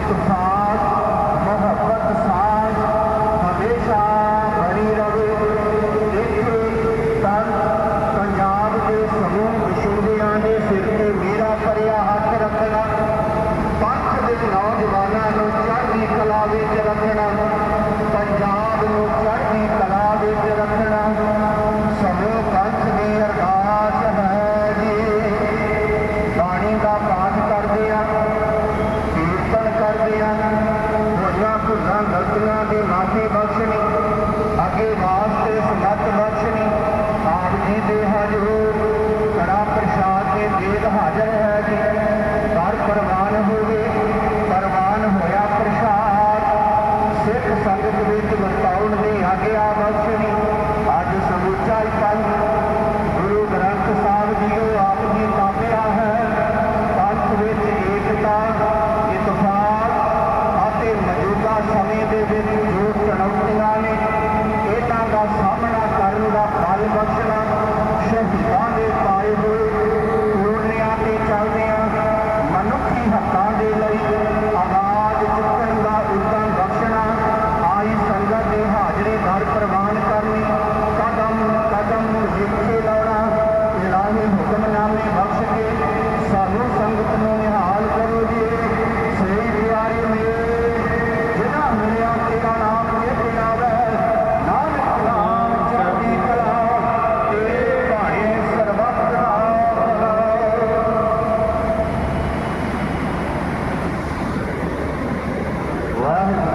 इत्तेफाक मोहब्बत साथ हमेशा बनी रहे। तन पंजाब के समूह विछोड़ियां के सिर ते मेरा भरिया हथ रखना, पंथ के नौजवानों को चढ़दी कला विच रखना, पंजाब को चढ़दी कला विच रखना समूह पंथ की अरदास है जी। बाणी का पाठ करते हैं, कीर्तन करते हैं, होइयां भुलां गलतियां की माफी बख्शनी, अगे वास्ते समत बख्शनी। आप जी दे हजूर कड़ा प्रसाद के देग हाजर है जी। घर प्रवान हो गए, प्रवान होया प्रसाद, सिख संगत विच वरताउण दी आग्या बख्शनी। अज समूचा पंथ गुरु ग्रंथ साहिब जी आप जी तामिया है। पंथ विच एकता इतफाक ਅਤੇ मौजूदा समय ਦੇ ਵਿੱਚ ਜੋ ਚੁਣੌਤੀਆਂ ਨੇ ਇਹਨਾਂ ਦਾ ਸਾਹਮਣਾ ਕਰਨ ਦਾ ਬਲ ਬਖਸ਼ਣਾ। ਸ਼ਹੀਦਾਂ ਦੇ ਪਾਏ ਹੋਏ ਪੂਰਨਿਆਂ ਤੇ ਚੱਲਦਿਆਂ ਮਨੁੱਖੀ ਹੱਕਾਂ ਦੇ ਲਈ ਆਵਾਜ਼ ਚੁੱਕਣ ਦਾ ਉਦਮ ਬਖਸ਼ਣਾ। ਆਈ ਸੰਗਤ ਦੇ ਹਾਜ਼ਰੀ ਦਰ ਪ੍ਰਵਾਨ ਕਰਨੀ, ਕਦਮ ਕਦਮ ਜਿੱਥੇ ਲਾਉਣਾ। ਇਲਾਹੀ ਹੁਕਮਨਾਮੇ ਬਖਸ਼ ਕੇ ਸਾਨੂੰ ਸੰਗਤ ਨੂੰ ਨਿਹਾਲ ਕਰੋ ਜੀ। ਸਹੀ ਪਿਆਰੇ ਮੇਰੇ ਜਿਨ੍ਹਾਂ ਮਿਲਿਆ ਤੇਰਾ ਨਾਮ ਚੇਤੇ ਆਵੇ, ਨਾਨਕ ਨਾਮ ਚੜ੍ਹਦੀ ਕਲਾ ਤੇਰੇ ਭਾਣੇ ਸਰਬੱਤ ਦਾ। ਵਾਹਿਗੁਰੂ